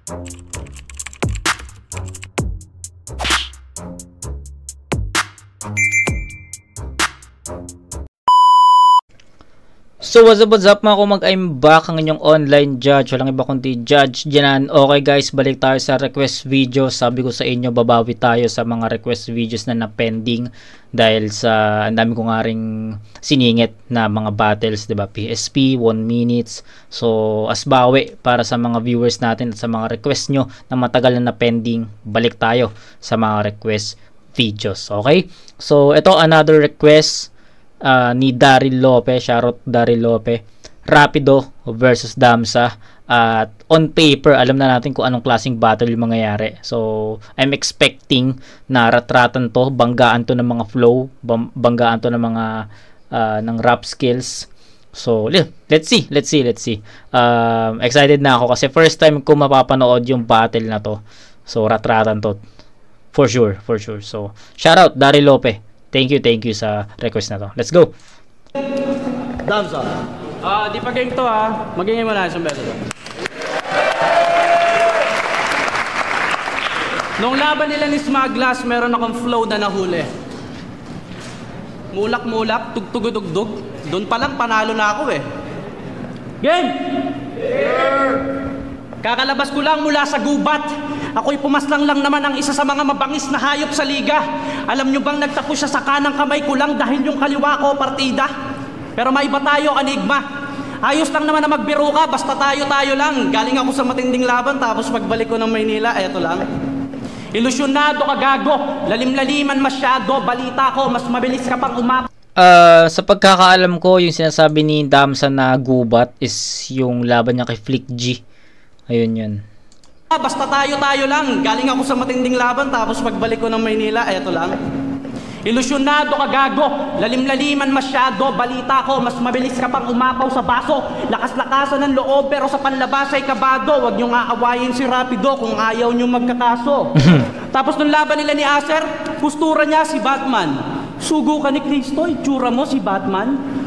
So what's up mga kumag, I'm back, ang inyong online judge, walang iba kundi Judge Janan. Okay guys, balik tayo sa request video. Sabi ko sa inyo, babawi tayo sa mga request videos na pending dahil sa ang dami ko nga ring siningit na mga battles, 'di ba? PSP 1 minutes. So as bawi para sa mga viewers natin at sa mga request nyo na matagal na pending, balik tayo sa mga request videos. Okay? So ito another request ni Daryl Lope, shoutout Daryl Lope. Rapido versus Damsa, at on paper alam na natin kung anong klaseng battle yung mangyayari. So I'm expecting na ratratan to, banggaan to ng mga flow, banggaan to ng mga ng rap skills. So let's see. Excited na ako kasi first time ko mapapanood yung battle na to. So ratratan to for sure. So shoutout Daryl Lope. Thank you sa request na to. Let's go. Damsa. Di pa game to ha. Magingin mo na isang beses. Nung laban nila ni Smaglas, meron akong flow na nahuli. Mulak-mulak, tugtugudugdug. Doon pa lang panalo na ako eh. Game! Kakalabas ko lang mula sa gubat. Ako'y pumaslang lang naman ang isa sa mga mabangis na hayop sa liga. Alam nyo bang nagtapos siya sa kanang kamay ko lang dahil yung kaliwa ko partida? Pero may iba tayo, Enigma. Ayos lang naman na magbiro ka, basta tayo lang. Galing ako sa matinding laban, tapos pagbalik ko ng Maynila, eto lang. Ilusyonado ka gago, lalim-laliman masyado, balita ko, mas mabilis ka pang umap. Sa pagkakaalam ko, yung sinasabi ni Damsa na gubat is yung laban niya kay Flick G. Ayun yun. Basta tayo lang. Galing ako sa matinding laban, tapos pagbalik ko ng Maynila, eto lang. Ilusyonado ka gago, lalim-laliman masyado, balita ko, mas mabilis ka pang umapaw sa baso. Lakas-lakasan ng loob, pero sa panlabas ay kabado. Huwag nyo nga awayin si Rapido kung ayaw nyo magkakaso. Tapos nung laban nila ni Acer, postura niya si Batman. Sugo ka ni Kristo, itsura mo si Batman.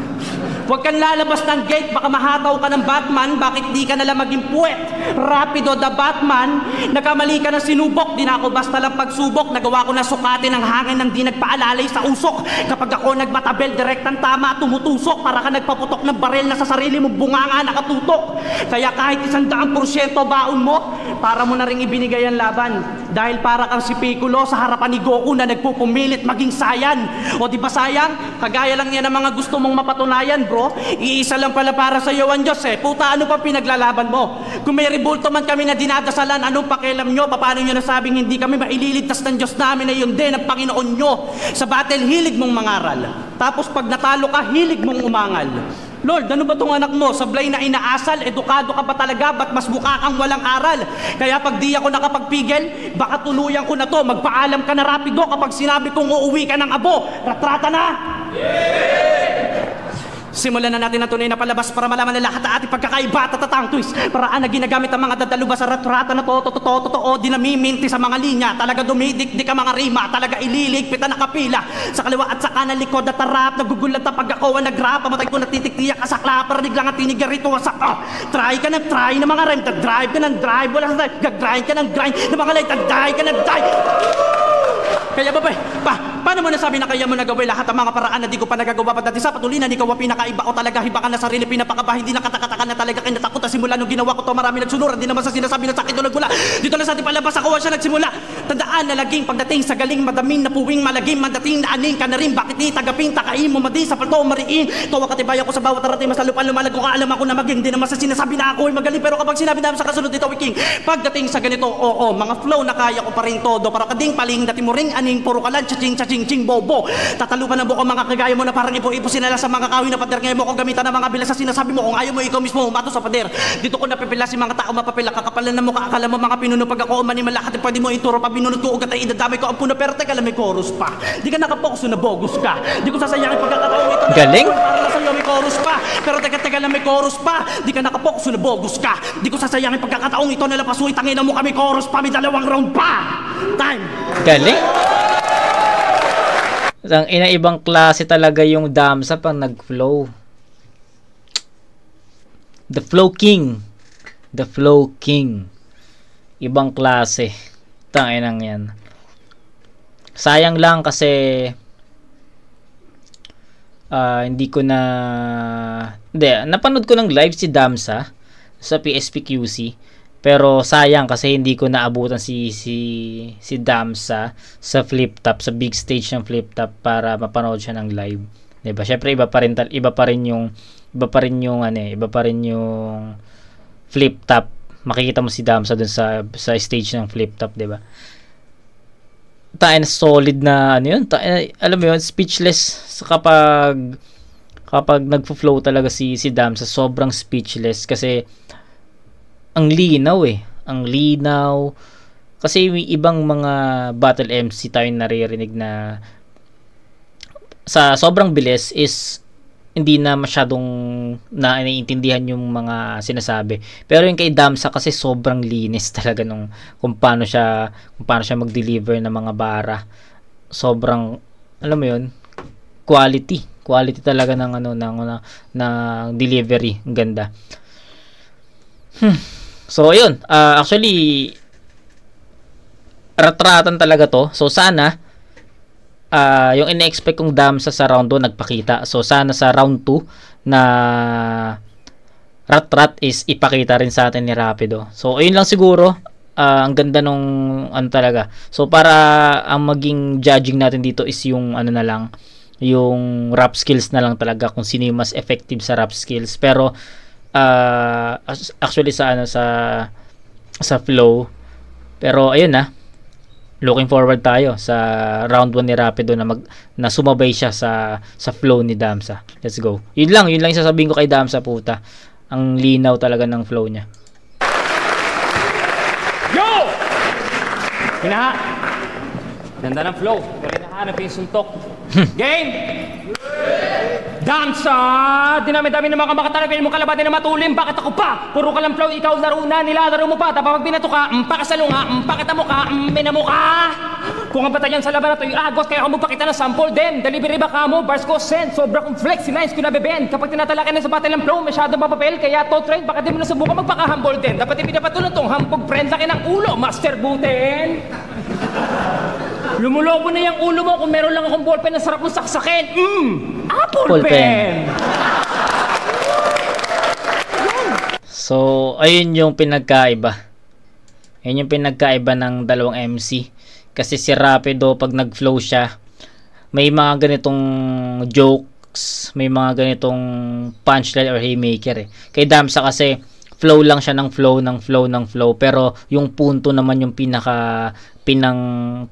Huwag kang lalabas ng gate, baka mahataw ka ng Batman. Bakit di ka nalang maging puwet? Rapido the Batman. Nagkamali ka ng sinubok, di na ako basta lang pagsubok. Nagawa ko na sukatin ang hangin ng di nagpaalalay sa usok. Kapag ako nagbatabel, direktang tama, tumutusok. Para ka nagpaputok ng baril na sa sarili mo, bunganga nakatutok. Kaya kahit 100% baon mo, para mo na rin ibinigay ang laban. Dahil para kang si Piccolo sa harapan ni Goku na nagpupumilit maging sayan. O di ba sayang? Kagaya lang yan ang mga gusto mong mapatunayan, bro. Iisa lang pala para sa iyo ang Diyos eh. Puta, ano pa pinaglalaban mo? Kung may rebulto man kami na dinadasalan, anong pakialam nyo? Paano nyo nasabing hindi kami maililigtas ng Diyos namin na yun din ang Panginoon nyo? Sa battle, hilig mong mangaral. Tapos pag natalo ka, hilig mong umangal. Lord, ano ba tong anak mo? Sablay na inaasal, edukado ka ba talaga? Ba't mas mukha kang walang aral? Kaya pag di ako nakapagpigil, baka tuluyan ko na to. Magpaalam ka na Rapido kapag sinabi kong uuwi ka ng abo. Ratrata na! Simulan na natin ang tunay na palabas para malaman na lahat ang ating pagkakaiba at tatatang twist. Paraan na ginagamit ang mga dadaluba sa ratrata na totoo, di namiminti sa mga linya. Talaga dumidikdik ang mga rima, talaga ililigpit na nakapila. Sa kaliwa at sa kanan likod at tarap, nagugulat na pag ako ang nag-rap. Pamatay ko natitiktiyak ka sa klapper, niglang ang tinigarito sa try ka ng try na mga rhyme, drive ka ng drive, wala sa drive, gag-grind ka ng grind na mga light, die ka ng die. Kaya babay, paano mo nasabi na kaya mo nagawin lahat ang mga paraan na di ko pa nagagawa pa dati sa patuloy na ikaw ang pinakaiba ko talaga, hiba ka na sarili, pinapakaba, hindi nakataka na talaga kinatakot na simula nung ginawa ko to, marami nagsunuran, di naman sa sinasabi na sa akin doon nagmula. Dito lang sa ating palabas ako siya nagsimula. Tandaan na laging pagdating sa galing, madaming na puwing malaging, mandating na aning ka na rin, bakit di tagaping, takain mo, madi sa palto, mariin. Tawa katibay ako sa bawat arating, mas lalupan lumalago ka, alam ako na maging, di naman sa sinasabi na ako ay magaling, pero kapag sinabi namin sa kasunod dito, wiking, pagdating sa ganito, oo, mga flow na kaya ko pa rin todo, para kading paling dati mo ring aning, puro ka lang, chaching bobo. Tatalupan ng buko mga kagaya mo na parang ipo-ipo sinala sa mga kawin na pader. Ngayon mo kung gamitan ng mga bilas sa sinasabi mo. Kung ayaw mo, ikaw mismo umato sa pader. Dito ko napipila si mga tao mapapila. Kakapalan na mukha. Akala mo mga pinuno pag ako manimalakad. Pwede mo ituro pa binunod ko. Ugat ay idadamay ko ang puno. Pero teka lang may chorus pa. Di ka nakapokus na bogus ka. Di ko sasayangin pagkakataon ito. Galing? Para sa iyo may chorus pa. Pero teka lang may chorus pa. Di ka nakapokus na bogus ka. Di ko sasayangin pagkakataon ito. Nalapasoy tangina mo kami chorus pa. May 2 round pa. Time. Galing? Ang inaibang klase talaga yung Damsa pang nag-flow. The Flow King. Ibang klase. Tanginang yan. Sayang lang kasi hindi ko na napanood ko ng live si Damsa sa PSP QC, pero sayang kasi hindi ko naabutan si Damsa sa flip top, sa big stage ng flip top para mapanood siya ng live, 'di ba? Syempre iba pa rin yung flip top. Makikita mo si Damsa dun sa stage ng flip top, 'di ba? Tayo na solid na ano yun, alam mo yun, speechless kapag nagfo-flow talaga si Damsa. Sobrang speechless kasi ang linaw ang linaw, kasi may ibang mga battle MC tayo naririnig na sa sobrang bilis is hindi na masyadong naiintindihan yung mga sinasabi. Pero yung kay Damsa kasi sobrang linis talaga nung kung paano siya mag-deliver ng mga bara. Sobrang, alam mo yun, quality talaga ng ng delivery. Ang ganda. So ayun, actually ratratan talaga to. So sana yung ina-expect kong Damsa sa round 2 nagpakita. So sana sa round 2 na rat is ipakita rin sa atin ni Rapido. So ayun lang siguro. Ang ganda nung talaga. So para ang maging judging natin dito is yung na lang, yung rap skills na lang talaga, kung sino yung mas effective sa rap skills. Pero actually sa flow. Pero ayun looking forward tayo sa round 1 ni Rapido na sumabay siya sa flow ni Damsa. Let's go. Yun lang yung sasabihin ko kay Damsa, puta. Ang linaw talaga ng flow niya. Yo! Ganda ng flow. Pero hinahanap yung suntok. Game! Damsa! Dinami-dami ng mga makatarapin mo kalabatin na matulim. Bakit ako pa? Puro ka lang flow, ikaw laro na, nilalaro mo pa. Tapos pag binato ka, pakasalunga, pakita mo ka, minamo ka. Kung ang batayan sa laban na ito'y agos, kaya ako magpakita ng sample din. Delivery ba ka mo? Bars ko send. Sobra kong flex, si lines ko nabibend. Kapag tinatalakin na sa battle ng flow, masyado mapapel. Kaya to trend, baka di mo nasubukan magpaka-humble din. Dapat ipinapatulong tong hambog friend. Laki ng ulo, master butin. Lumulobo na yung ulo mo kung meron lang akong ballpen na sarap mong saksakin. Apple pen! So, ayun yung pinagkaiba. Ayun yung pinagkaiba ng dalawang MC. Kasi si Rapido, pag nag-flow siya, may mga ganitong jokes, may mga ganitong punchline or haymaker Kay Damsa kasi, flow lang siya ng flow. Pero yung punto naman yung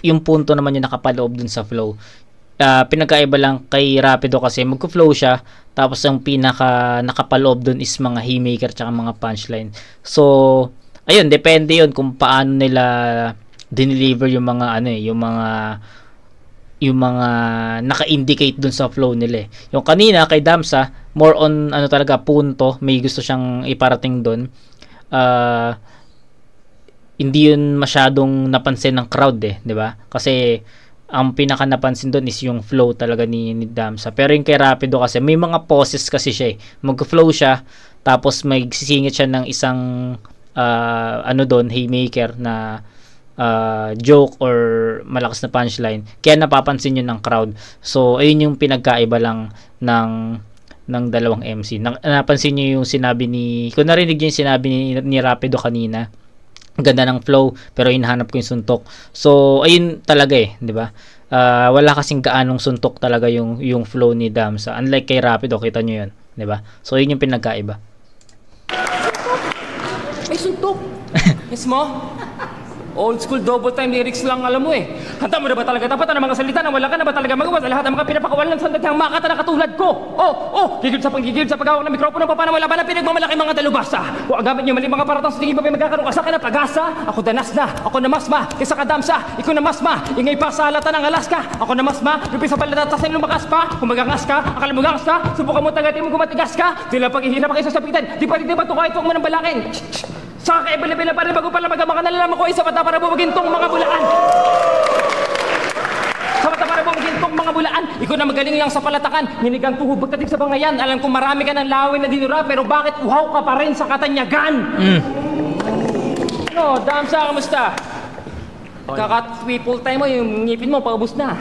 yung punto naman yung nakapaloob dun sa flow. Pinagkaiba lang kay Rapido kasi magko-flow siya, tapos yung nakapaloob dun is mga haymaker tsaka mga punchline. So ayun, depende yun kung paano nila dineliver yung mga yung mga naka-indicate dun sa flow nila Yung kanina kay Damsa, more on talaga punto, may gusto siyang iparating dun. Hindi yun masyadong napansin ng crowd 'di ba? Kasi ang pinaka napansin doon is yung flow talaga ni Damsa. Pero yung kay Rapido kasi may mga poses kasi siya Mag-flow siya, tapos may sisingit siya ng isang doon, haymaker na joke or malakas na punchline. Kaya napapansin yun ng crowd. So ayun yung pinagkaiba lang ng dalawang MC. Napansin niyo yung sinabi kung narinig niyo yung sinabi ni Rapido kanina, ganda ng flow pero hinahanap ko yung suntok. So ayun talaga 'di ba? Wala kasing gaanong suntok talaga yung flow ni Damsa. Unlike kay Rapido, kita niyo 'yun, 'di ba? So yun yung pinagkaiba. May suntok. Yes mo? Old school double time lyrics lang alam mo Handa mo na ba talaga? Dapat na mga salita na wala ka na ba talaga magawa sa lahat ng mga pinapakawalan ng sandagang makata na katulad ko? Gigil sa paghawak ng mikropono pa na wala ba na pinagmamalaki mga dalubasa? O agamit niyo mali mga paratang sa tingin ba may magkakaroon ka sa akin na pag-asa? Ako danas na, ako na masma, kaysa ka Damsa, ikaw na masma, ingay pa sa halata ng Alaska, ako na masma, lupi sa palatatasin lumakas pa, kung magangas ka, akala mo gangas ka, subukan mo tagatin mo kumatigas ka, tila paghihirap kayo sa sapitan, di pa rin ba ito kahit huwag mo ng balakin? Sa kaibala-bila pa rin bago pala magama ka nalalaman ko isa pata para bumagin tong mga bulaan. Sa mata para bumagin tong mga bulaan. Ikaw na magaling lang sa palatakan. Ninigang tuhod pagdating sa bangayan. Alam kong marami ka ng lawin na dinura, pero bakit uhaw ka pa rin sa katanyagan? No, Damsa, kamusta? Kaka-triple time mo, yung ngipin mo, paubos na.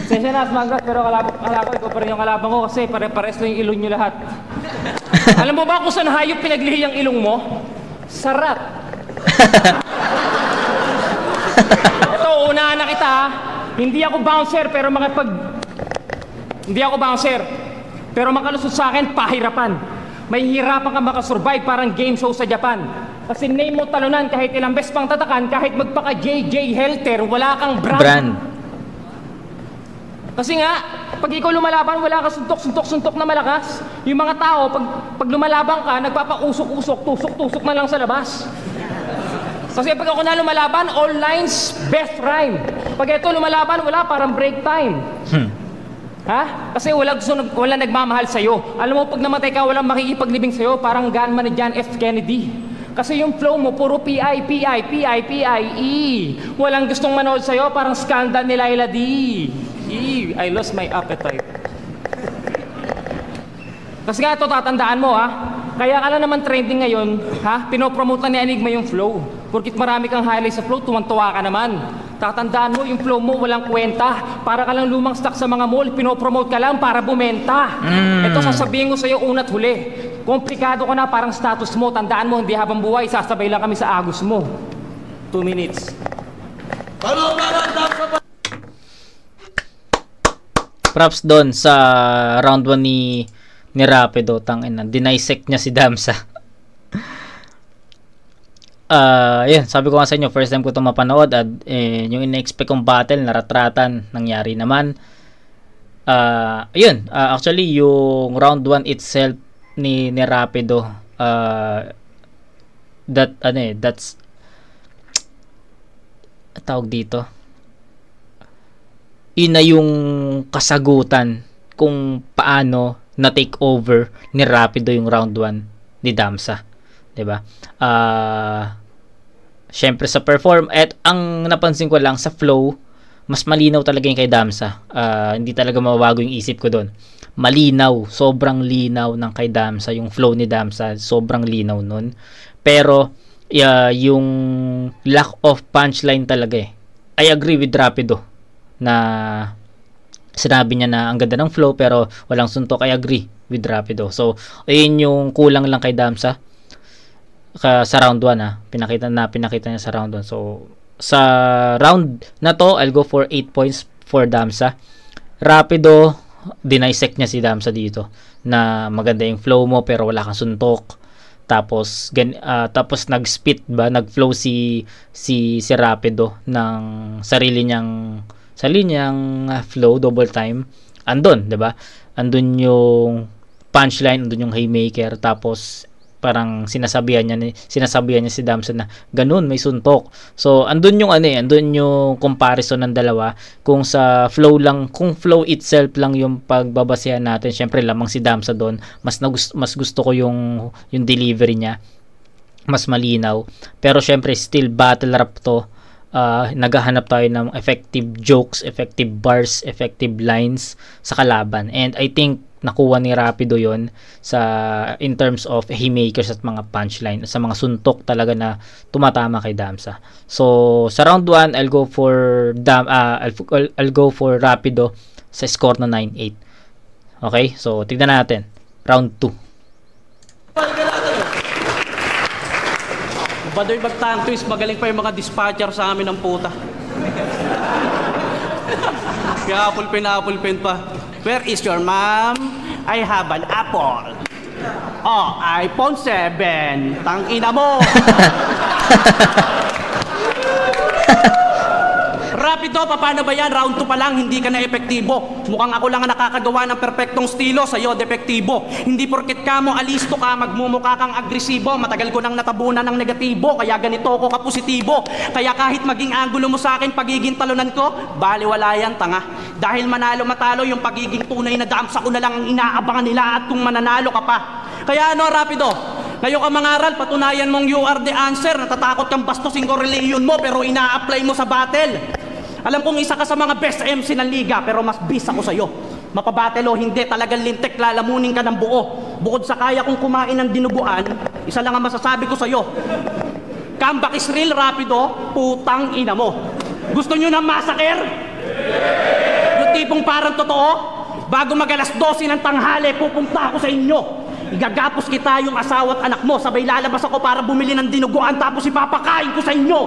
Sensya na, Smagas, pero kalaban ko pa rin yung kalaban ko kasi pare-pares lang yung ilong nyo lahat. Alam mo ba kung saan hayop pinaglihi ang ilong mo? Sarat. Ito, unahan na kita ha. Hindi ako bouncer, pero makalusot sa akin, pahirapan. May hirapan ka makasurvive parang game show sa Japan. Kasi name mo talunan kahit ilang beses pang tatakan, kahit magpaka JJ Helter, wala kang brand. Kasi nga, pag ikaw lumalaban, wala ka suntok na malakas. Yung mga tao, pag lumalaban ka, nagpapausok-usok, tusok-tusok na lang sa labas. Kasi pag ako na lumalaban, all lines, best rhyme. Pag ito lumalaban, wala, parang break time. Ha? Kasi wala nagmamahal sa'yo. Alam mo, pag namatay ka, walang makikipaglibing sa'yo, parang gunman ni John F. Kennedy. Kasi yung flow mo, puro P.I.E. Walang gustong manood sa'yo, parang scandal ni Laila D. I lost my appetite. Kasi nga ito, tatandaan mo ha. Kaya ka na naman trending ngayon, ha? Pinopromote na ni Enigma yung flow. Porkit marami kang highlights sa flow, tuwan-tuwa ka naman. Tatandaan mo, yung flow mo walang kwenta. Para ka lang lumang stock sa mga mall, pinopromote ka lang para bumenta. Ito sasabihin ko sa'yo una't huli. Komplikado ko na, parang status mo. Tandaan mo, hindi habang buhay, sasabay lang kami sa agos mo. 2 minutes. Props doon sa round 1 ni Rapido. Tangina, dinisect niya si Damsa. Yun, sabi ko nga sa inyo, first time ko ito mapanood at yung in-expect kong battle, naratratan, nangyari naman. Actually, yung round 1 itself ni Rapido, that's tawag dito, ina yung kasagutan kung paano na take over ni Rapido yung round 1 ni Damsa, 'di ba? Syempre sa at ang napansin ko lang sa flow, mas malinaw talaga yung kay Damsa. Hindi talaga mababago yung isip ko doon. Malinaw, sobrang linaw ng kay Damsa, yung flow ni Damsa, sobrang linaw nun. Pero yung lack of punchline talaga eh. I agree with Rapido na sinabi niya na ang ganda ng flow pero walang suntok. I agree with Rapido. So, ayun yung kulang lang kay Damsa sa round 1 ha. Pinakita niya sa round 1. So, sa round na to, I'll go for 8 points for Damsa. Rapido, dinisect niya si Damsa dito na maganda yung flow mo pero wala kang suntok. Tapos nag-spit ba, nag-flow si Rapido ng sarili niyang flow, double time. Andun, 'di ba? Andun yung punchline, andun yung haymaker, tapos parang sinasabihan niya si Damsa na ganun, may suntok. So andun yung comparison ng dalawa. Kung sa flow lang, kung flow itself lang yung pagbabasehan natin, syempre lamang si Damsa doon. Mas gusto ko yung delivery niya. Mas malinaw. Pero syempre still battle rap to. Naghahanap tayo ng effective jokes, effective bars, effective lines sa kalaban. And I think nakuha ni Rapido yon in terms of haymakers at mga punchline, sa mga suntok talaga na tumatama kay Damsa. So sa round 1 I'll go for Rapido sa score na 9-8. Okay? So tignan natin round 2. Badoy bagtang twist, magaling pa yung mga dispatcher sa amin ng puta. Kaya apple pen pa. Where is your mom? I have an apple. Oh, iPhone 7. Tangina mo. Rapido, paano ba yan? Round 2 pa lang, hindi ka na epektibo. Mukhang ako lang ang nakakagawa ng perpektong estilo, sa'yo depektibo. Hindi porket ka mo alisto ka, magmumukha kang agresibo. Matagal ko nang natabunan ng negatibo, kaya ganito ako kapositibo. Kaya kahit maging angulo mo sa akin, pagiging talunan ko, baliwala yan, tanga. Dahil manalo matalo, yung pagiging tunay na Damsa ko na lang ang inaabangan nila at kung mananalo ka pa. Kaya ano, Rapido? Ngayon ka mangaral, patunayan mong you are the answer. Natatakot kang bastusin ko reliyon mo, pero ina-apply mo sa battle. Alam kong isa ka sa mga best MC ng liga, pero mas bis ako sa'yo. Mapabattle o hindi, talagang lintek, lalamunin ka ng buo. Bukod sa kaya kong kumain ng dinuguan, Isa lang ang masasabi ko sa'yo. Comeback is real, Rapido, putang ina mo. Gusto nyo ng massacre? Yung tipong parang totoo? Bago mag-alas 12 ng tanghali, pupunta ako sa inyo. Igagapos kita yung asawa at anak mo. Sabay lalabas ako para bumili ng dinuguan tapos ipapakain ko sa inyo.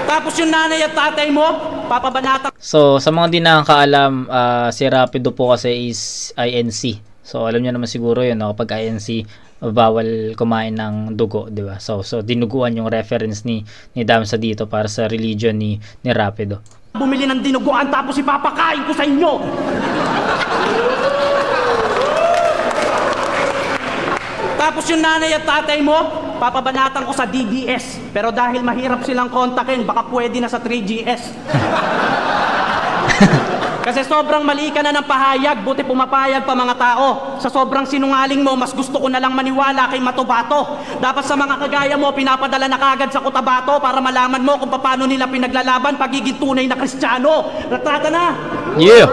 Tapos yung nanay at tatay mo, papabanata. So, sa mga di nakakaalam, si Rapido po kasi is INC. So, alam niyo naman siguro yun, no? Kapag INC, bawal kumain ng dugo, di ba? So dinuguan yung reference ni Damsa dito para sa religion ni Rapido. Bumili ng dinuguan tapos ipapakain ko sa inyo. Tapos yung nanay at tatay mo, papabanatan ko sa DBS. Pero dahil mahirap silang kontakin, baka pwede na sa 3GS. Kasi sobrang mali ka na ng pahayag, buti pumapayag pa mga tao. Sa sobrang sinungaling mo, mas gusto ko na lang maniwala kay Matubato. Dapat sa mga kagaya mo, pinapadala na kagad sa Cotabato para malaman mo kung paano nila pinaglalaban pagiging tunay na Kristiyano. Retrata na! Yeah!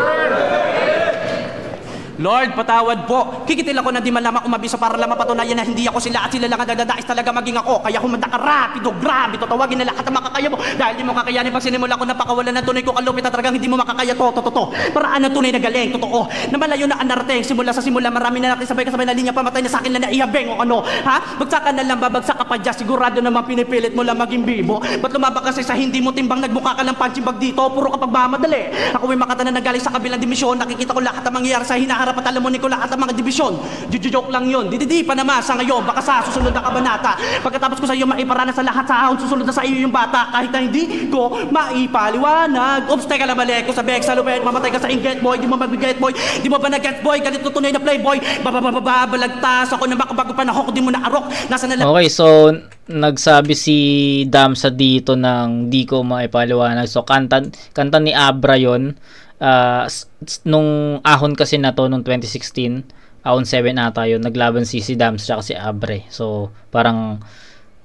Lord, patawad po. Kikitil ako na di malamak umabisa para lang mapatunayan na hindi ako sila at sila lang ang dadais talaga maging ako. Kaya humanda ka Rapido, grabe, tawagin na lahat ang makakaya mo. Dahil di mo kakayanin pag sinimula ko na pakawalan ng tunay ko kalupit at talagang hindi mo makakaya to. Paraan ng tunay na galing, totoo. Na malayo na anarteng, simula sa simula, marami na natin sabay-kasabay na linya pamatay na sa akin na naihabeng o ano. Ha? Bagsakan na lang, babagsak ka pa dyan, sigurado naman pinipilit mo lang maging bibo. Ba't lumaba kasi sa hindi mo timbang nagmukha ka ng punching bag dito, puro ka pagmamadali. Ako may makatanan na galing sa kabilang dimisyon, nakikita ko lahat ng mangyayari sa hinaharap at alam mo ni ko lahat ng mga dibisyon. Joke lang yun. Dididi pa naman sa ngayon, baka sa susunod na kabanata. Pagkatapos ko sa iyo maiparana sa lahat sa ahon, susunod na sa iyo yung bata kahit na hindi ko maipaliwanag. Oops, teka lang mali ko sa beg sa lupet, mamatay ka sa inget boy, di mo mag-get boy, di mo ba nag-get boy, ganito tunay na playboy, babalagtas ako na bago panahon ko, di mo na arok, nasa na lang. Okay, so nagsabi si Damsa dito ng di ko maipaliwanag. So kanta ni Abra yon. Nung ahon kasi na to nung 2016, ahon 7 ata yun, naglaban si Damsa kasi Abre. So parang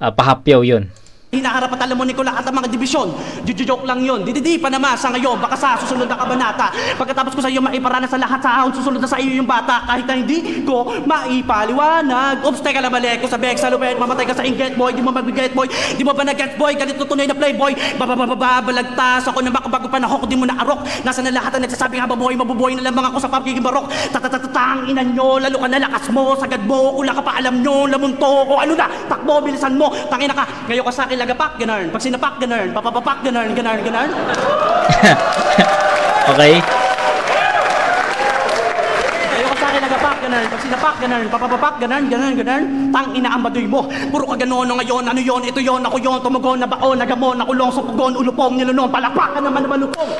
pahapyaw yun. Hinaharap at alam mo ni ko lahat ng mga dibisyon. Joke lang yun. Dididi pa naman sa ngayon, baka sa susunod na kabanata. Pagkatapos ko sa iyo maiparana sa lahat sa ahon, susunod na sa iyo yung bata kahit na hindi ko maipaliwanag. Oops, teka lang mali ko sa beg sa lupet, mamatay ka sa inget boy, di mo mag-get boy, di mo ba nag-get boy, ganito tunay na playboy, babalagtas ako na bago panahon ko, di mo na arok, nasa na lahat ang nagsasabing habang buhay, mabubuhay na lamang ako sa pagiging barok. Tatatatang inan nyo, lalo ka na lakas mo, sagad mo, kula ka pa alam nyo, lamunto ko, ano na, takbo, bilisan mo, tangina ka, ngayon ka sa akin lagapak, ganun. Pag sinapak, ganun. Papapapak, ganun. Okay. Ayaw ka sa akin lagapak, ganun. Pag sinapak, ganun. Papapapak, ganun. Tang ina ang baduy mo. Puro ka ganon ngayon. Ano yon? Ito yon. Ako yon. Tumugon na baon. Nagamon. Nakulong sa pugon. Ulupong. Nilunong. Palakpak ka naman na malupong.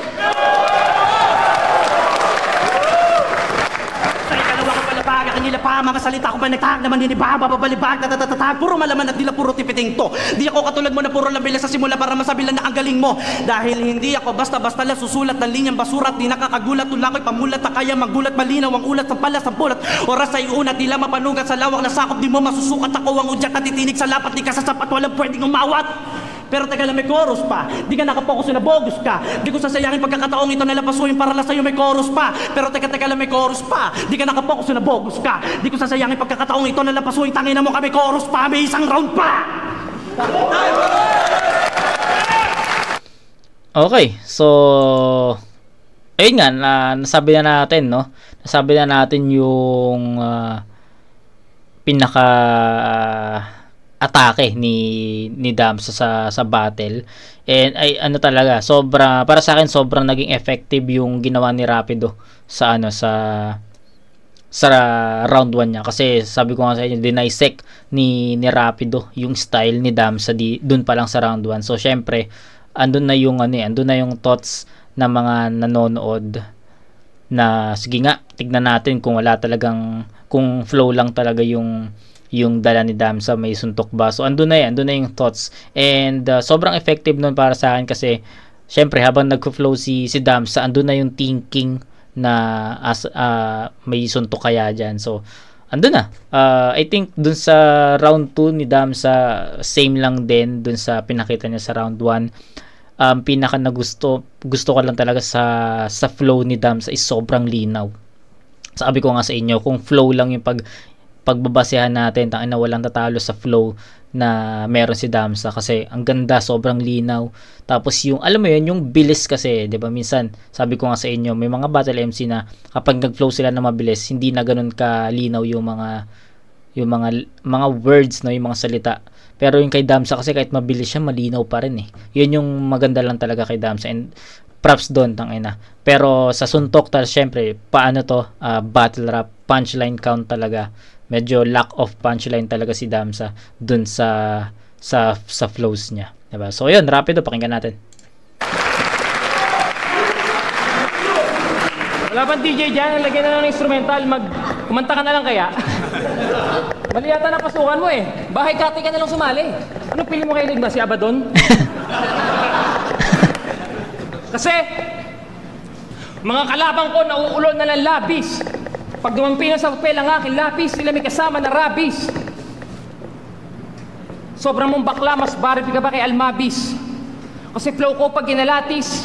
Nila pa, mga salita ko pa nagtag naman din iba, babalibag, tatatatag, puro malaman at nila puro tipiting to. Di ako katulad mo na puro lang bilang sa simula para masabi lang na ang galing mo. Dahil hindi ako basta-basta lang susulat ng linyang basura at di nakakagulat, tulakoy pamulat na kaya magulat, malinaw ang ulat sa pala sa bulat. Oras ay unat, di lang mapanugat sa lawak na sakop, di mo masusukat ako ang udyat at titinig sa lapat, di ka sasapat, walang pwedeng umawat. Pero taga lang may chorus pa. Di ka nakapokus na bogus ka. Di ko sasayangin pagkakataong ito nalapasuin para lang sa'yo may chorus pa. Pero taga lang may chorus pa. Di ka nakapokus na bogus ka. Di ko sasayangin pagkakataong ito nalapasuin, tangina mo kami chorus pa. May isang round pa. Okay, so ayun nga, nasabi na natin, no? Nasabi na natin yung pinaka atake ni Damsa sa battle. And ay ano talaga, para sa akin sobrang naging effective yung ginawa ni Rapido sa round 1 niya, kasi sabi ko nga sa inyo, dinisect ni Rapido yung style ni Damsa dun pa lang sa round 1. So syempre andun na yung thoughts ng mga nanonood na sige nga, tignan natin kung kung flow lang talaga yung dala ni Damsa, may suntok ba. So andun na yung thoughts, and sobrang effective nun para sa akin, kasi syempre habang nagflow si Damsa, andun na yung thinking na may suntok kaya dyan. So andun na. I think dun sa round 2 ni Damsa, same lang din dun sa pinakita niya sa round 1. Pinaka na gusto ko lang talaga sa flow ni Damsa is sobrang linaw. sabi ko nga sa inyo, kung flow lang yung pagbabasehan natin, tangin na walang tatalo sa flow na meron si Damsa, kasi ang ganda, sobrang linaw. Tapos yung, alam mo yun, yung bilis kasi, 'di ba? Minsan, sabi ko nga sa inyo, may mga battle MC na kapag nag-flow sila na mabilis, hindi na ganoon kalinaw yung mga words, no, yung mga salita. Pero yung kay Damsa kasi kahit mabilis siya, malinaw pa rin eh. Yun yung maganda lang talaga kay Damsa, and props doon, tangina. Pero sa suntok, syempre, paano to, battle rap, punchline count talaga. Medyo lack of punchline talaga si Damsa dun sa flows niya, diba? So yun, rapido, pakinggan natin. Wala bang DJ dyan? Lagyan na lang ng instrumental. Kumanta ka na lang kaya? Mali yata na pasukan mo eh. Bahay kati ka na lang sumali. Ano pili mo kayo ligma? Si Abaddon? Kasi, mga kalabang ko nauulol na ng labis. Pag dumampi na sa papel ang aking lapis, sila may kasama na rabis. Sobrang mong bakla, mas baril ka ba kay Almabis? Kasi flow ko pag ginalatis,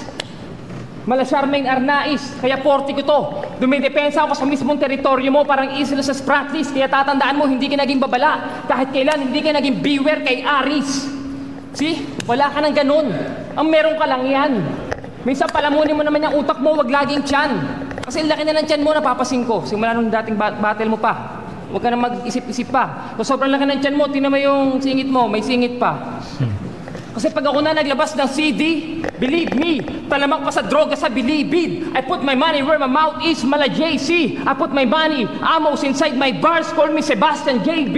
mala Charmaine Arnaiz, kaya 40 ko to. Dumidepensa ako sa mismong teritoryo mo, parang isla sa Spratlys. Kaya tatandaan mo, hindi ka naging babala. Kahit kailan, hindi ka naging beware kay Aris. See? Wala ka nang ganun. Ang meron ka lang yan. Minsan palamunin mo naman yung utak mo, wag laging tiyan. Kasi laki na ng tiyan mo, napapasin ko. Simula nung dating battle mo pa. Huwag ka na mag-isip-isip pa. So, sobrang laki ng tiyan mo, tingnan mo yung singit mo, may singit pa. Kasi pag ako na naglabas ng CD, believe me, talamak pa sa droga sa bilibid. I put my money where my mouth is, mala JC. I put my money, amos inside my bars, call me Sebastian JB.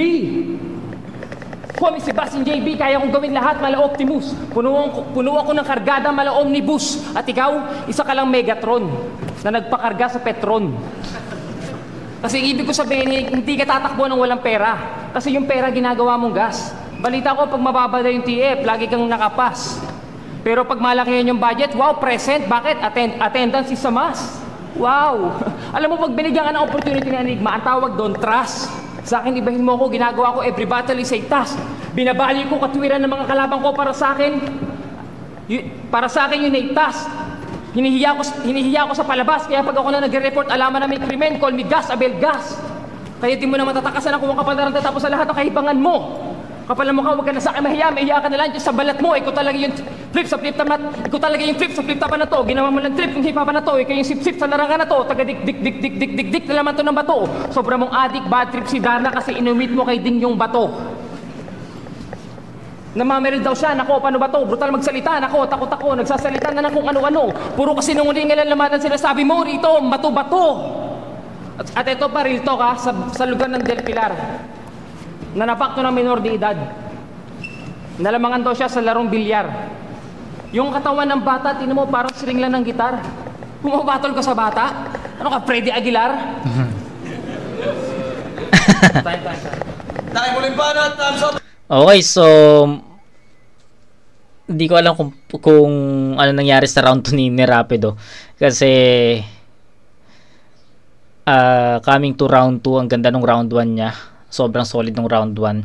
Call me Sebastian JB, kaya kong gawin lahat, mala Optimus. Puno ako ng kargada, mala Omnibus. At ikaw, isa ka lang Megatron na nagpakarga sa Petron. Kasi ibig ko sabihin, hindi ka tatakbo ng walang pera. Kasi yung pera ginagawa mong gas. Balita ko, pag mababa na yung TF, lagi kang nakapas. Pero pag malaki yan yung budget, wow, present. Bakit? Attendance is a must. Wow. Alam mo, pag binigyan ka ng opportunity ng Enigma, ang tawag doon, trust. Sa akin, ibahin mo ko, ginagawa ko, every battle is a task. Binabali ko katwiran ng mga kalabang ko para sa akin. Para sa akin yun ay task. Hinihiya ko sa palabas, kaya pag ako na nagre-report, alaman na may krimen, call me Gas, Abel Gas. Kaya di mo naman tatakasan ako kung kapal na tapos sa lahat ng kahibangan mo. Kapal na mukha, huwag ka na sa akin mahiya ka na lang dyan sa balat mo. Ikaw talaga yung flip sa flip top na, ikaw talaga yung flip sa flip top na to. Ginawa mo lang trip yung hipapan na to. Ikaw yung sip-sip sa larangan na to. Taga dik na naman to ng bato. Sobra mong adik, bad trip si Darna kasi inumit mo kay Ding yung bato. Namameril daw siya, nako, paano ba to? Brutal magsalita, nako, takot ako, nagsasalita na kung ano-ano. Puro kasi nungulingan lang naman ang sinasabi mo rito, bato-bato. At ito pa, real talk ha, sa lugar ng Del Pilar. Nanapak to ng minor de edad. Nalamangan daw siya sa larong bilyar. Yung katawan ng bata, tinan mo, parang siring lang ng gitar. Bumabatol ka sa bata? Ano ka, Freddy Aguilar? Dahil mo rin ba na thumbs up? Okay, so hindi ko alam kung ano nangyari sa round 2 ni Rapido. Kasi coming to round 2, ang ganda ng round 1 niya. Sobrang solid ng round 1.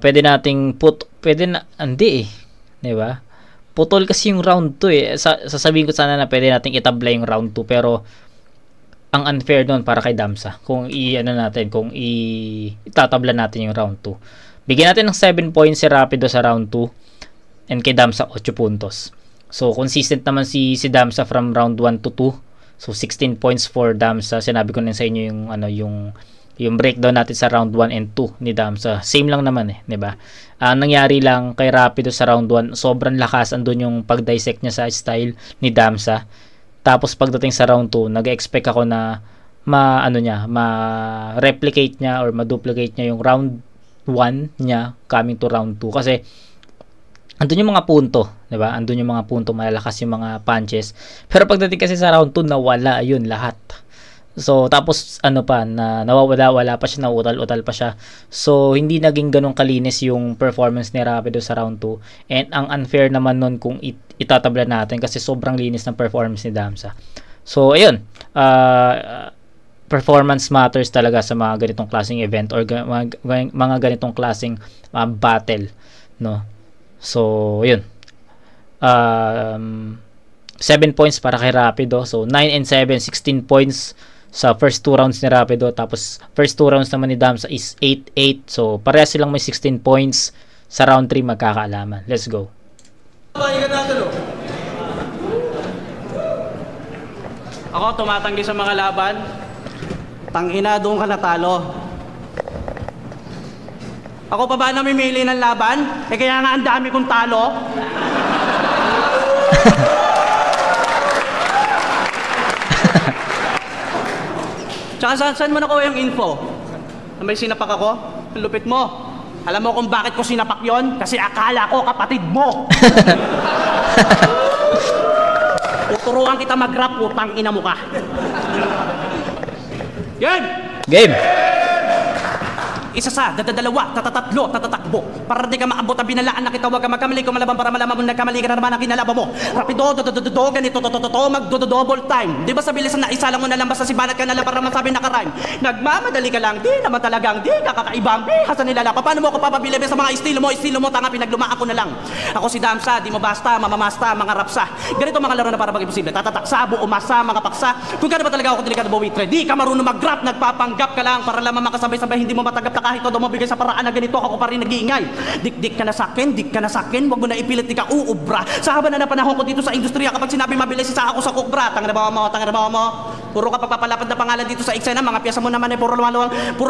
Pwede nating hindi eh. 'Di ba? Putol kasi yung round 2 eh. Sasabihin ko sana na pwede nating itabla yung round 2, pero ang unfair doon para kay Damsa kung itatabla natin yung round 2. Bigyan natin ng 7 points si Rapido sa round 2 and kay Damsa 8 puntos. So consistent naman si Damsa from round 1 to 2. So 16 points for Damsa. Sinabi ko na sa inyo yung breakdown natin sa round 1 and 2 ni Damsa. Same lang naman eh, 'di ba? Ang nangyari lang kay Rapido sa round 1, sobrang lakas andun yung pag-dissect niya sa style ni Damsa. Tapos pagdating sa round 2, nag-expect ako na ma-replicate niya or ma-duplicate niya yung round 1 niya coming to round 2 kasi andun yung mga punto, 'di ba? Andun yung mga punto, malalakas yung mga punches. Pero pagdating kasi sa round 2, nawala yun lahat. So tapos nawawala pa siya, nauutal-utal pa siya. So hindi naging ganun kalinis yung performance ni Rapido sa round 2. And ang unfair naman nun kung itatabla natin kasi sobrang linis ng performance ni Damsa. So ayun, performance matters talaga sa mga ganitong klaseng event or mga ganitong klaseng battle, no? So ayun, 7 points para kay Rapido. So 9 and 7, 16 points sa first 2 rounds ni Rapido, tapos first 2 rounds naman ni Damsa is 8-8. So parehas silang may 16 points. Sa round 3 magkakaalaman. Let's go. Ako tumatanggi sa mga laban. Tangina, doon ka natalo. Ako pa ba namimili ng laban? Eh kaya nga ang dami kong talo. Tsaka saan mo nakuha yung info? Na may sinapak ako? Ang lupit mo. Alam mo kung bakit ko sinapak yon? Kasi akala ko kapatid mo. Tuturuan kita mag-rap, putang ina mo ka. Game! Game! Isa sa, dalawa, tatatlo, tatatakbo. Para di ka maabot ang binalaan na kita, huwag ka magkamali ko malaban para malaman mo nagkamali ka na naman ang kinalaban mo. Rapido, ganito, magdo-double time. Di ba sa bilisan na isa lang mo na lang basta si banat ka na lang para masabi nakarime. Nagmamadali ka lang, di naman talagang di kakakaibang bihasa nila lang. Paano mo ako papabili sa mga estilo mo, tanga pinaglumaan ko na lang. Ako si Damsa, di mo basta, mamamasta, mga rapsa. Ganito mga laro na para mag-imposible. Tatataksa, umasa, mga paksa. Kung kano ba talaga ako delikado buwitre, di ka marunong mag-rap, nagpapanggap ka lang para lamang makasabay-sabay, hindi mo matagap kahit todo mabigay sa paraan na ganito, ako pa rin nag-iingay. Dik ka na sa akin, wag mo na ipilit, di ka uubra. Sa haba na panahon ko dito sa industriya, kapag sinabi mabilis, isa ako sa kukbra. Tanga na ba mo? Puro ka pagpapalapad na pangalan dito sa eksena, mga piyesa mo naman ay puro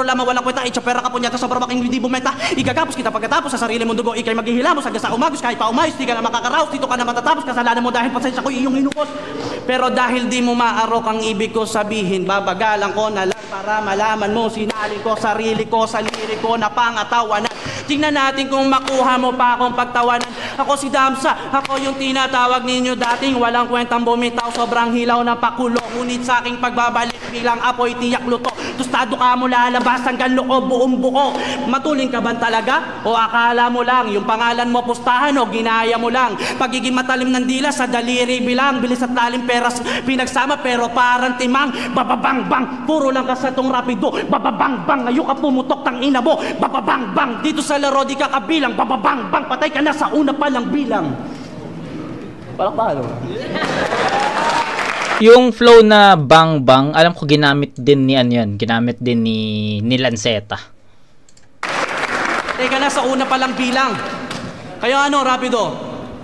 lamang walang kwenta, itsapera ka po niya, sa sobrang hindi bumenta. Igagapos kita pagkatapos sa sarili mong dugo, ikay maghihilamos hanggang sa umagos, kahit pa umayos, di ka na makakaraos, dito ka na matatapos, kasalanan mo dahil pasensya ko iyong hinukos. Pero dahil di mo maarok ang ibig ko sabihin, babagalan ko na lang para malaman mo, sinali ko, sarili ko, sa liriko na pangatawanan. Tingnan natin kung makuha mo pa akong pagtawanan. Ako si Damsa, ako yung tinatawag ninyo dating walang kwentang bumitaw, sobrang hilaw na pakulo. Ngunit sa aking pagbabalik bilang apoy tiyak luto, tostado ka mo lalabas hanggang loob buong buo. Matuling ka ba talaga? O akala mo lang yung pangalan mo pustahan o ginaya mo lang? Pagiging matalim ng dila sa daliri bilang, bilis at lalim peras pinagsama pero parang timang. Bababang-bang, puro lang ka sa tong Rapido. Bababang-bang, ngayon ka pumutok tang ina mo. Bababang-bang, dito sa laro di ka kabilang. Bababang-bang, patay ka na sa una pa lang bilang. Parang paano? Yung flow na bang-bang, alam ko ginamit din ni ginamit din ni Lanceta. Patay ka na sa una pa lang bilang. Kaya ano, Rapido?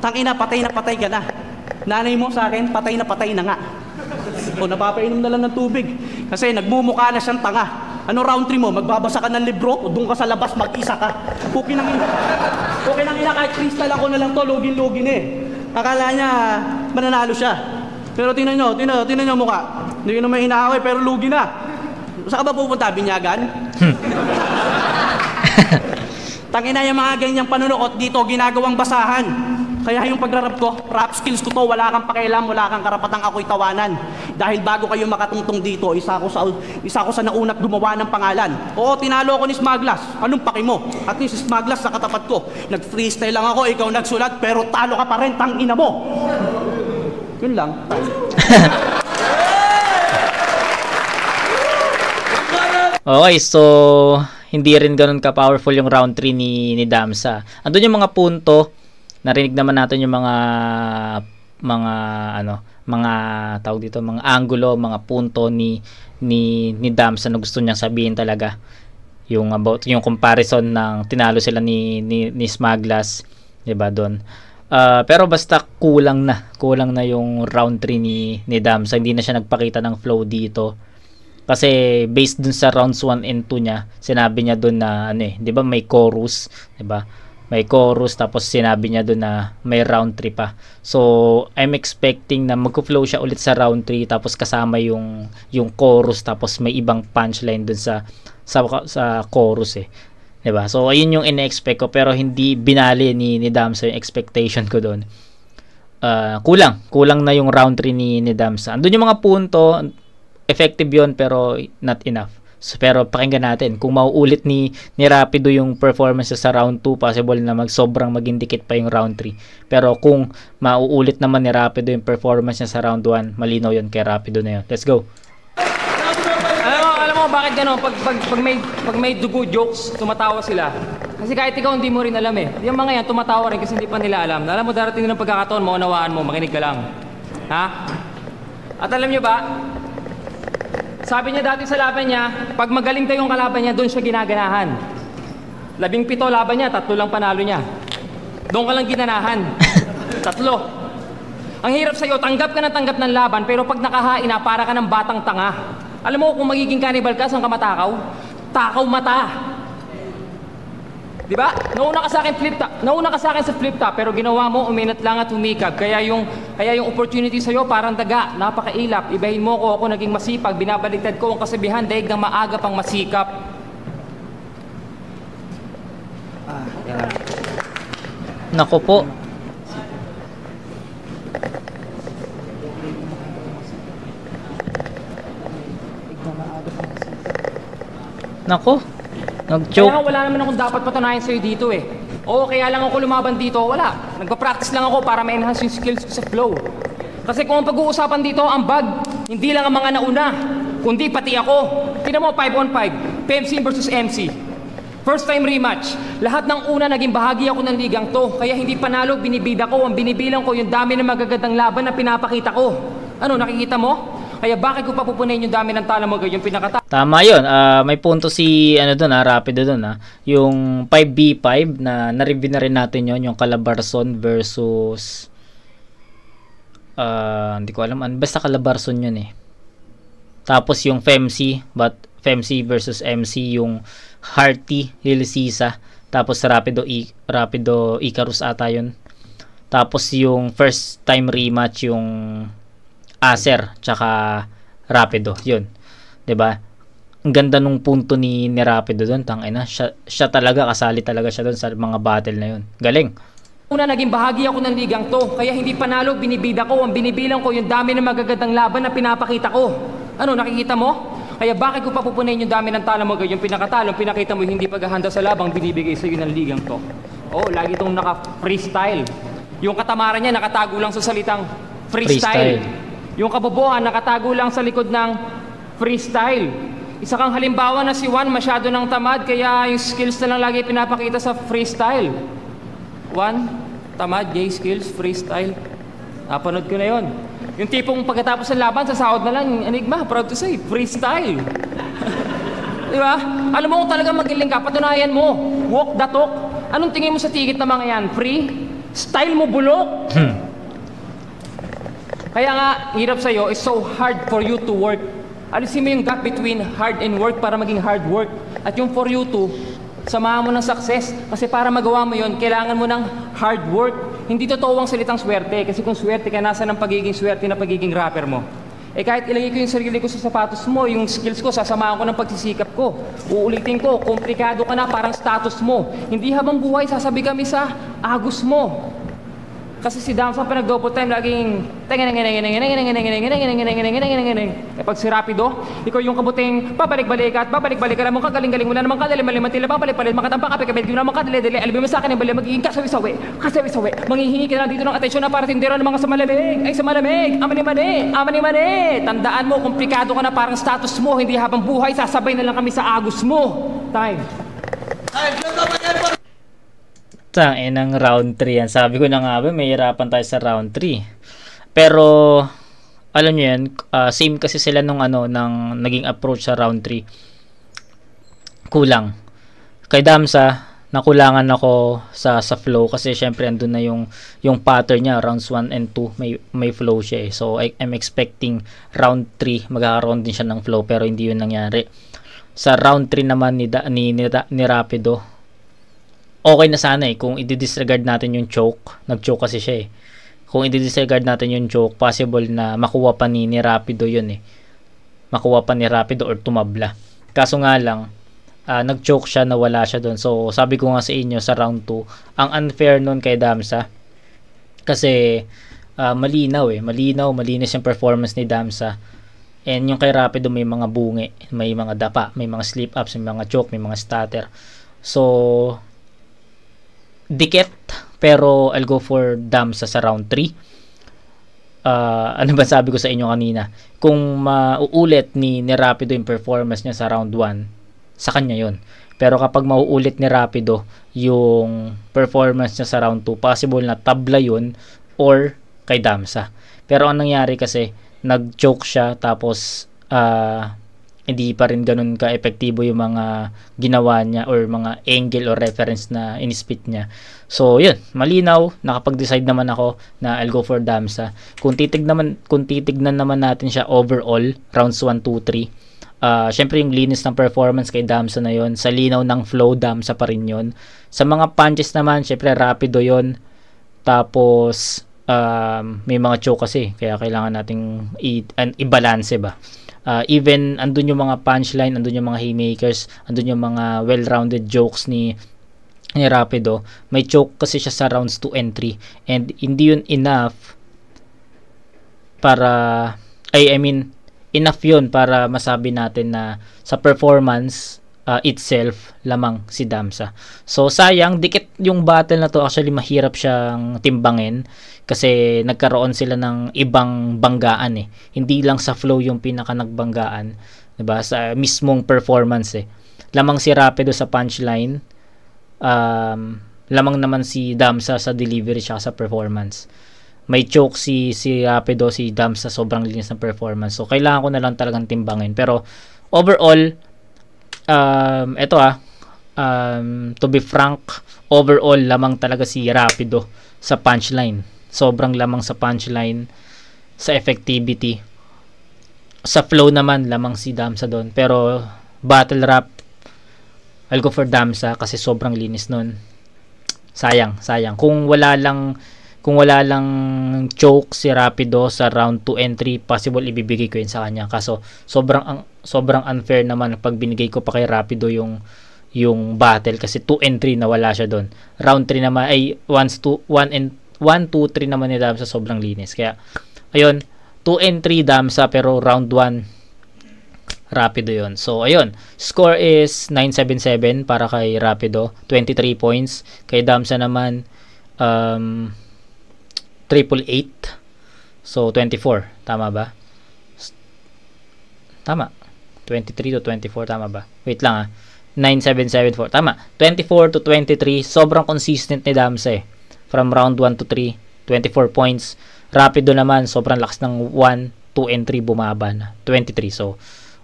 Tangina, patay na patay ka na. Nanay mo sa akin, patay na nga. O napapainom na lang ng tubig. Kasi nagmumukha na siyang tanga. Ano round 3 mo? Magbabasa ka ng libro o doon ka sa labas mag-isa ka? Okay nang ina kahit kristal ako na lang to, lugin-lugin eh. Akala niya mananalo siya. Pero tingnan nyo mukha. Hindi ko naman inaaway pero lugi na. Saan ka ba pupunta? Binyagan? Tangina yung mga ganyang panunukot dito, ginagawang basahan. Kaya yung pagrarap ko, rap skills ko to, wala kang pakialam, wala kang karapatang ako'y tawanan. Dahil bago kayo makatungtong dito, isa ako sa naunat gumawa ng pangalan. Oo, tinalo ko ni Smaglas. Anong paki mo? At least si Smaglas sa katapat ko. Nag-freestyle lang ako, ikaw nagsulat, pero talo ka pa rin, tangina mo. Yun lang. Okay, so hindi rin ganun ka-powerful yung round 3 ni Damsa. Andun yung mga punto, narinig naman natin yung mga tawag dito, mga angulo, mga punto ni Damsa na gusto niyang sabihin talaga. Yung about yung comparison ng tinalo sila ni Smaglas, 'di ba doon? Pero basta kulang na yung round 3 ni Damsa. Hindi na siya nagpakita ng flow dito. Kasi based dun sa rounds 1 and 2 niya, sinabi niya dun na 'di ba may chorus, 'di ba? May chorus tapos sinabi niya dun na may round 3 pa. So, I'm expecting na magko-flow siya ulit sa round 3 tapos kasama yung chorus tapos may ibang punchline dun sa chorus eh. 'Di ba? So, ayun yung ine-expect ko pero hindi binali ni Damsa yung expectation ko doon. Kulang na yung round 3 ni Damsa. Andun yung mga punto, effective yon pero not enough. So, pero pakinggan natin kung mauulit ni Rapido yung performance sa round 2, possible na sobrang maging dikit pa yung round 3. Pero kung mauulit naman ni Rapido yung performance niya sa round 1, malinaw yun kay Rapido na yun. Let's go. Alam mo bakit gano'n? Pag may dugo jokes, tumatawa sila. Kasi kahit ikaw hindi mo rin alam eh. Yung mga yan tumatawa rin kasi hindi pa nila alam. Alam mo darating din ng pagkakataon, maunawaan mo, makinig ka lang. Ha? At alam nyo ba, Sabi niya dati sa laban niya, pag magaling daw yung kalaban niya, doon siya ginaganahan. 17 laban niya, 3 lang panalo niya. Doon ka lang ginanahan. 3. Ang hirap sa'yo, tanggap ka ng laban, pero pag nakahain na, para ka ng batang tanga. Alam mo, kung magiging cannibal ka, saan ka matakaw? Takaw mata. Diba? Nauna ka sa akin sa flip top, pero ginawa mo, uminat lang at humikab. Kaya yung opportunity sa'yo parang daga, napakailap. Ibahin mo ko, ako naging masipag, binabaliktad ko ang kasabihan, daig ng maaga pang masikap. Nako po. Nako. Nag-choke. Kaya wala naman akong dapat patunayan sa'yo dito eh. Oo, kaya lang ako lumaban dito, wala. Nagpa-practice lang ako para ma-enhance yung skills ko sa flow. Kasi kung ang pag-uusapan dito, ang bag, hindi lang ang mga nauna, kundi pati ako. Tingnan mo, 5-on-5, PMC versus MC. First time rematch. Lahat ng una naging bahagi ako ng ligang to. Kaya hindi panalo, binibida ko. Ang binibilang ko, yung dami ng magagandang laban na pinapakita ko. Ano, nakikita mo? Kaya bakit ko papupunin yung dami ng tala mo yung pinakata? Tama yun. May punto si Rapido doon. Yung 5v5 na na-review na rin natin yon, yung Calabarzon versus hindi ko alam. Basta Calabarzon yun eh. Tapos yung FEMC, but FEMC versus MC, yung Hearty, Lil Sisa. Tapos Rapido Icarus ata yun. Tapos yung first time rematch, yung Acer tsaka Rapido, yun. 'Di ba? Ang ganda nung punto ni Rapido doon, tangina. Siya talaga kasali talaga siya doon sa mga battle na yun. Galing. Una naging bahagi ako ng ligang to, kaya hindi panalo, binibida ko. Ang binibilang ko yung dami ng magagandang laban na pinapakita ko. Ano, nakikita mo? Kaya bakit ko papupunin yung dami ng tala mo yung pinakatalo, pinakita mo hindi paghahanda sa labang binibigay sa iyo ng ligang to. Oh, lagi itong naka-freestyle. Yung katamaran niya nakatago lang sa salitang freestyle. Yung kabobohan nakatago lang sa likod ng freestyle. Isa kang halimbawa na si Juan, masyado ng tamad, kaya yung skills na lang lagi pinapakita sa freestyle. Juan, tamad, gay skills, freestyle. Napanood ko na yon. Yung tipong pagkatapos ng laban, sa sahod na lang, Enigma, proud to say, freestyle. Di ba? Alam mo kung talagang magaling ka, patunayan mo. Walk the talk. Anong tingin mo sa ticket na mga yan? Free? Style mo bulok? Kaya nga, hirap sa'yo, it's so hard for you to work. Alisin mo yung gap between hard and work para maging hard work. At yung for you to, samahan mo ng success. Kasi para magawa mo yun, kailangan mo ng hard work. Hindi totoo ang salitang swerte. Kasi kung swerte ka, nasa ng pagiging swerte na pagiging rapper mo. Eh kahit ilagay ko yung sarili ko sa sapatos mo, yung skills ko, sasamahan ko ng pagsisikap ko. Uulitin ko, komplikado ka na, parang status mo. Hindi habang buhay, sasabi kami sa agos mo. Kasi si Damsa pa nag-double time laging pag si Rapido, ikaw yung kabuting babalik-balik at babalik-balik ka naman kagaling-galing wala naman kadalim-malim matila babalik-balik makatampang kape kabit di naman kadali-dali alam mo sa akin ang bali magiging kasawi-sawi manghihingi ka na dito ng atensyon na para tindera ng mga sa malamig amani-mani tandaan mo komplikado ka na parang status mo hindi habang buhay sasabay na lang kami sa agos mo time ng round 3 yan. Sabi ko na nga ba, may hirapan tayo sa round 3. Pero, alam nyo yan, same kasi sila nung nang naging approach sa round 3. Kulang. Kay Damsa, nakulangan ako sa flow kasi syempre andun na yung pattern niya, rounds 1 and 2, may flow siya eh. So, I'm expecting round 3, magkakaroon din siya ng flow pero hindi yun nangyari. Sa round 3 naman ni Rapido, okay na sana eh kung i-disregard natin yung choke. Nag-choke kasi siya eh. Kung i-disregard natin yung choke, possible na makuha pa ni Rapido yun eh. Makuha pa ni Rapido or tumabla. Kaso nga lang, nag-choke siya, nawala siya doon. So, sabi ko nga sa inyo sa round 2, ang unfair nun kay Damsa. Kasi, malinis yung performance ni Damsa. And yung kay Rapido may mga bungi, may mga dapa, may mga slip-ups, may mga choke, may mga stutter. So, dikit, pero I'll go for Damsa sa round 3. Ano ba sabi ko sa inyo kanina? Kung mauulit ni Rapido yung performance niya sa round 1, sa kanya yun. Pero kapag mauulit ni Rapido yung performance niya sa round 2, possible na tabla yun or kay Damsa. Pero ang nangyari kasi, nag-choke siya tapos hindi pa rin ganun ka-epektibo yung mga ginawa niya or mga angle or reference na in-spit niya. So, yun, malinaw, nakapag-decide naman ako na I'll go for Damsa. Kung titignan naman natin siya overall, rounds 1, 2, 3, syempre yung linis ng performance kay Damsa na yon, sa linaw ng flow, Damsa pa rin yon. Sa mga punches naman, syempre rapido yon. Tapos, may mga choke kasi, kaya kailangan nating i-balance ba. Even andun yung mga punchline, andun yung mga haymakers, andun yung mga well-rounded jokes ni Rapido. May choke kasi siya sa rounds 2 and 3 and hindi yun enough para enough yun para masabi natin na sa performance itself lamang si Damsa. So sayang, dikit yung battle na to. Actually mahirap siyang timbangin kasi nagkaroon sila ng ibang banggaan Hindi lang sa flow yung pinaka nagbanggaan, 'di ba? Sa mismong performance Lamang si Rapido sa punchline, lamang naman si Damsa sa delivery siya sa performance. May choke si Rapido, si Damsa sobrang linis ng performance. So kailangan ko na lang talagang timbangin. Pero overall, to be frank, overall lamang talaga si Rapido sa punchline. Sobrang lamang sa punchline, sa effectivity. Sa flow naman lamang si Damsa doon. Pero battle rap, I'll go for Damsa kasi sobrang linis nun. Sayang. Kung wala lang choke si Rapido sa round 2 and 3, possible ibibigay ko yun sa kanya. Kaso sobrang unfair naman pag binigay ko pa kay Rapido yung battle kasi 2 and 3 nawala siya doon. Round 3 naman ay 1, 2, 3 naman ni Damsa, sobrang linis. Kaya ayun, 2 and 3 Damsa pero round 1 Rapido yon. So ayun, score is 977 para kay Rapido, 23 points. Kay Damsa naman 888. So 24, tama ba? Tama. 23 to 24, tama ba? Wait lang 9774. Tama. 24 to 23, sobrang consistent ni Damsa From round 1 to 3, 24 points. Rapido naman, sobrang lakas ng 1, 2, and 3 bumaba na. 23. So,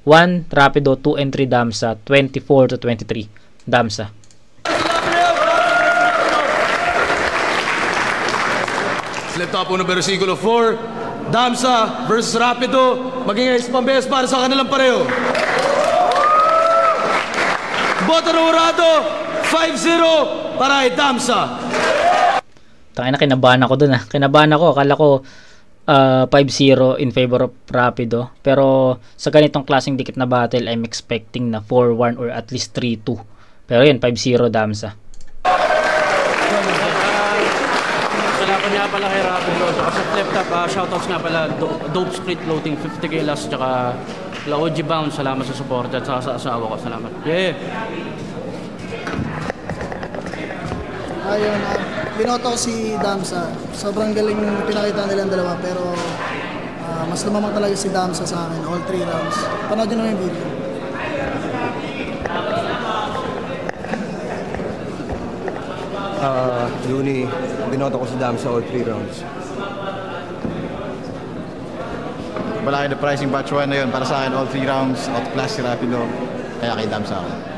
1, Rapido, 2, and 3, Damsa. 24 to 23, Damsa. Slip top uno versikulo 4, Damsa versus Rapido. Maging ayos pambes para sa kanilang pareho. Boto ng Urado, 5-0 para kay Damsa. Tangina, kinabahan ako dun Kinabahan ako. Akala ko 5-0 in favor of Rapido. Pero sa ganitong klaseng dikit na battle, I'm expecting na 4-1 or at least 3-2. Pero yun, 5-0 Damsa. Salamat nga pala kay Rapido. Saka sa flip top, shoutouts nga pala, Dope Street Loading, 50 kilas, tsaka La OG Bounce. Salamat sa support at sa asawa ko. Salamat. Yeah. Ayun, binoto ko si Damsa. Sobrang galing pinakita nilang dalawa pero mas lumamang talaga si Damsa sa akin all 3 rounds. Panood nyo naman yung video. Looney, binoto ko si Damsa all 3 rounds. Malaki na pricing batch 1 na yun. Para sa akin, all 3 rounds, outclass si Rapido. Kaya kay Damsa ako.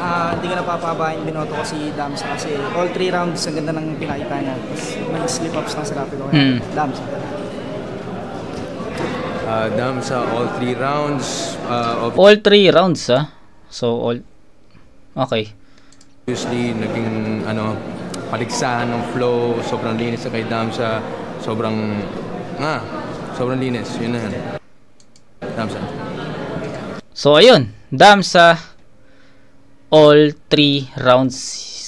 Hindi ko napapabahin, binoto ko si Damsa kasi all 3 rounds ang ganda ng pinakita niya. Tapos may slip-ups lang si Rapido. Damsa. Damsa all 3 rounds. All 3 rounds So all okay. Obviously, naging paligsahan ng flow, sobrang linis sa kay Damsa. Sobrang linis. Yun na yan. Damsa. So ayun, Damsa all 3 rounds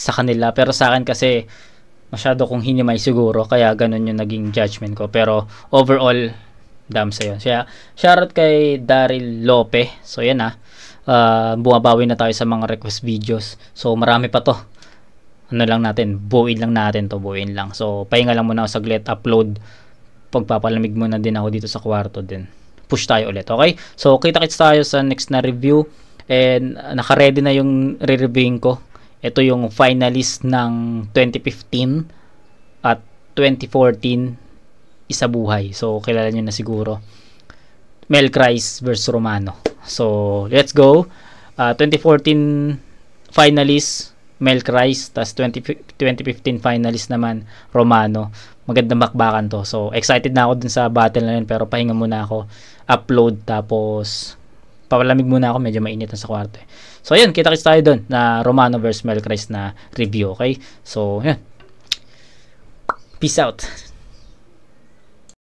sa kanila. Pero sa akin kasi masyado kong hinimay siguro. Kaya ganun yung naging judgment ko. Pero overall, Damsa yun. Kaya shoutout kay Daryl Lope. So yan bumabawi na tayo sa mga request videos. So marami pa to. Buuin lang. So pahinga lang muna ako saglit, upload. Pagpapalamig muna din ako dito sa kwarto din. Push tayo ulit, okay? So kita-kits tayo sa next na review. And naka-ready na yung re-reviewing ko. Ito yung finalist ng 2015 at 2014 Isa Buhay. So kilala niyo na siguro. Mel Christ versus Romano. So, let's go. 2014 finalist, Mel Christ. Tas 2015 finalist naman, Romano. Magandang bakbakan to. So, excited na ako dun sa battle na yun. Pero pahinga muna ako. Upload. Tapos, papalamig muna ako. Medyo mainit na sa kwarto. So, yun. Kita-kits tayo dun na Romano versus Mel Christ na review. Okay? So, yun. Peace out.